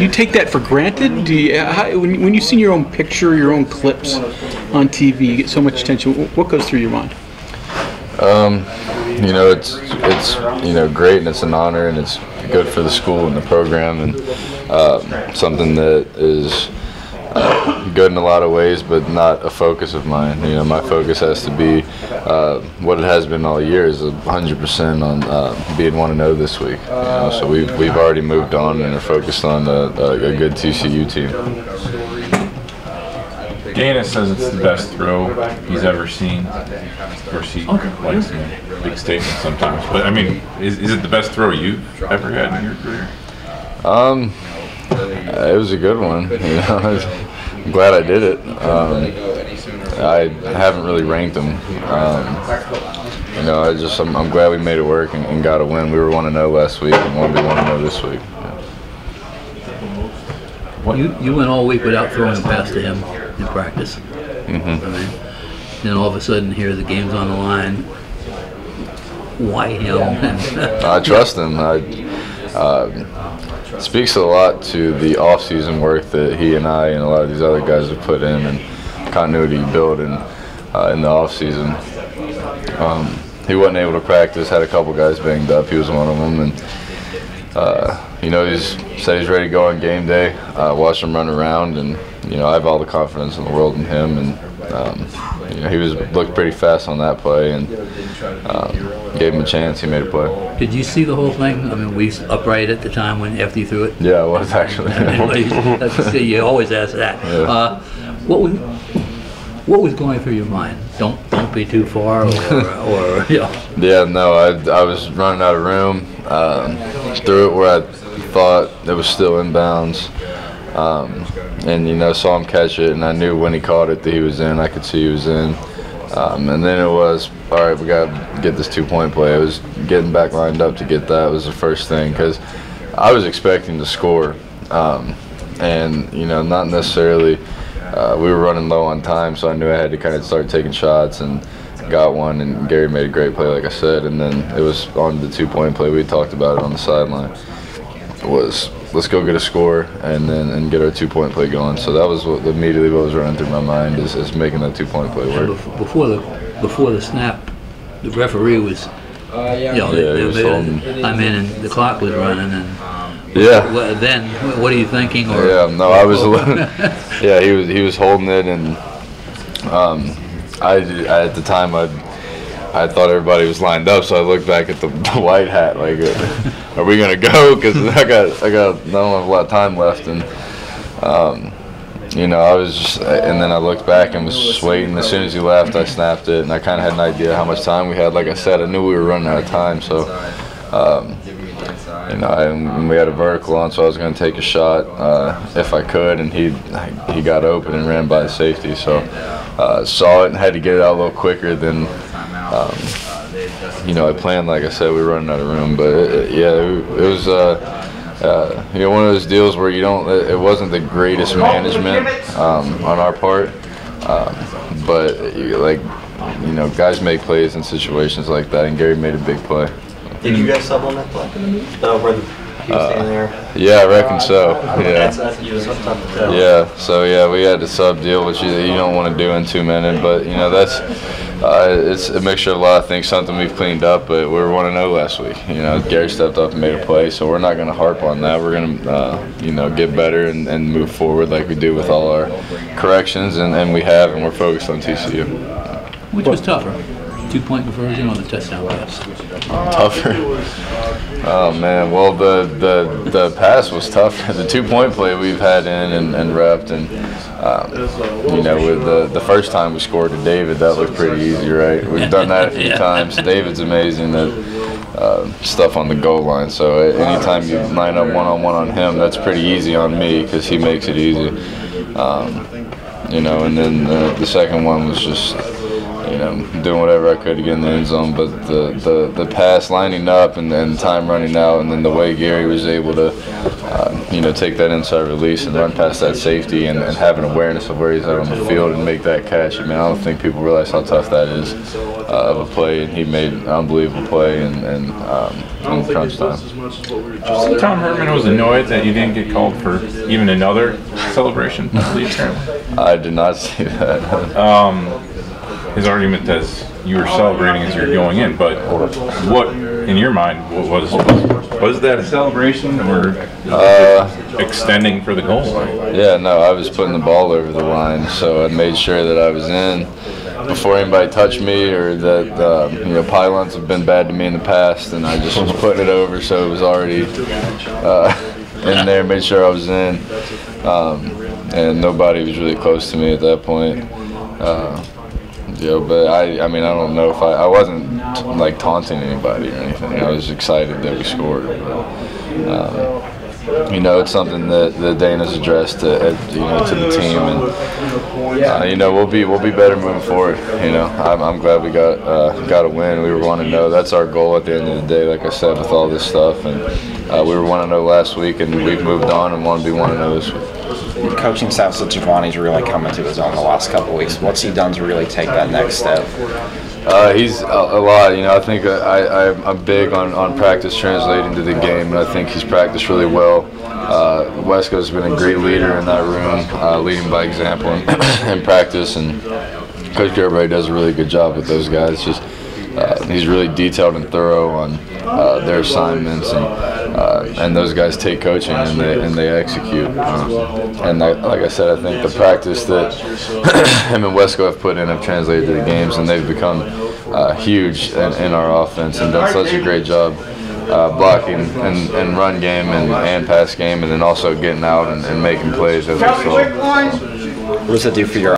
Do you take that for granted? Do you, when you see your own picture, your own clips on TV, you get so much attention. What goes through your mind? You know, it's great, and it's an honor, and it's good for the school and the program, and something that is good in a lot of ways, but not a focus of mine. You know, my focus has to be what it has been all year, is 100% on being 1-0 this week. You know, so we've already moved on and are focused on a good TCU team. Dana says it's the best throw he's ever seen. Of course, he likes big statements sometimes, but I mean, is it the best throw you've ever had in your career? It was a good one. You know, I'm glad I did it. I haven't really ranked them. You know, I'm glad we made it work and got a win. We were 1-0 last week and wanted to be 1-0 this week. You went all week without throwing a pass to him in practice. Mm-hmm. I mean, then all of a sudden here the game's on the line. Why him? I trust him. Speaks a lot to the off-season work that he and I and a lot of these other guys have put in, and continuity build in the off-season. He wasn't able to practice, had a couple guys banged up. He was one of them, and you know, he said he's ready to go on game day. Watched him run around, and you know, I have all the confidence in the world in him, and you know, he looked pretty fast on that play, and gave him a chance. He made a play. Did you see the whole thing? I mean, were you upright at the time after you threw it? Yeah, I was actually. You always ask that. Yeah. What was going through your mind? Don't be too far, or you know. Yeah, no, I was running out of room. Threw it where I thought it was still inbounds. And you know, saw him catch it, and I knew when he caught it that he was in. I could see he was in, and then it was, all right, we got to get this 2-point play. It was getting back lined up to get that was the first thing, because I was expecting to score, and you know, not necessarily. We were running low on time, so I knew I had to kind of start taking shots, and got one, and Gary made a great play, like I said, and then it was on the 2-point play. We talked about it on the sideline. It was, let's go get a score and get our 2-point play going. So that was immediately what was running through my mind, is making that 2-point play work. Before the snap, the referee was, you know, I mean, and the clock was running, and yeah. Then what are you thinking? Or, yeah, no, I was. Yeah, he was holding it, and I at the time I thought everybody was lined up, so I looked back at the white hat like, are we gonna go? Because I don't have a lot of time left, and you know, I was just, and then I looked back and was just waiting. As soon as he left, I snapped it, and I kind of had an idea how much time we had. Like I said, I knew we were running out of time, so you know, we had a vertical on, so I was going to take a shot if I could, and he got open and ran by the safety, so saw it and had to get it out a little quicker than you know, I planned. Like I said, we were running out of room, but it was you know, one of those deals where it wasn't the greatest management on our part, but like, you know, guys make plays in situations like that, and Gary made a big play. Did you guys sub on that play? Where he was standing there? Yeah, I reckon so. Yeah. That's tough to tell. Yeah. So yeah, we had the sub deal, which you don't want to do in 2 minutes, but you know, that's it's a mixture of a lot of things. Something we've cleaned up, but we were 1-0 last week. You know, Gary stepped up and made a play, so we're not going to harp on that. We're going to you know, get better and move forward like we do with all our corrections, and we have, and we're focused on TCU. Which was tougher, 2-point conversion or the touchdown pass? Tougher. Oh man, well the pass was tough. The 2-point play we've had in and repped, and you know, with the first time we scored to David, that looked pretty easy, right? We've done that a few times. David's amazing at stuff on the goal line. So anytime you line up one-on-one on him, that's pretty easy on me because he makes it easy. You know, and then the second one was just, you know, doing whatever I could to get in the end zone, but the pass lining up and then time running out, and then the way Gary was able to, you know, take that inside release and run past that safety and have an awareness of where he's at on the field and make that catch. I mean, I don't think people realize how tough that is. of a play, and he made an unbelievable play in crunch time. Tom Herman was annoyed that you didn't get called for even another celebration penalty, apparently. I did not see that. His argument is you were celebrating as you were going in, but what, in your mind, was that a celebration or extending for the goal line? Yeah, no, I was putting the ball over the line, so I made sure that I was in before anybody touched me, or that pylons have been bad to me in the past, and I just was putting it over, so it was already in there. Made sure I was in, and nobody was really close to me at that point. But I mean, I don't know if I wasn't like taunting anybody or anything. I was excited that we scored. It's something that Dana's addressed to the team, and we'll be better moving forward. I'm glad we got a win. We were 1-0. That's our goal at the end of the day. Like I said, with all this stuff, and we were 1-0 last week, and we've moved on and want to be 1-0 this week. Coaching staff said Giovanni's really come into his own the last couple of weeks. What's he done to really take that next step? He's a lot. I think I'm big on practice translating to the game, and I think he's practiced really well. Wesco's been a great leader in that room, leading by example in practice, and Coach Gerber does a really good job with those guys. He's really detailed and thorough on their assignments, and those guys take coaching and they execute. And like I said, I think the practice that him and Wesco have put in have translated to the games, and they've become huge in our offense and done such a great job blocking and run game and pass game, and then also getting out and making plays as we saw. What does it do for your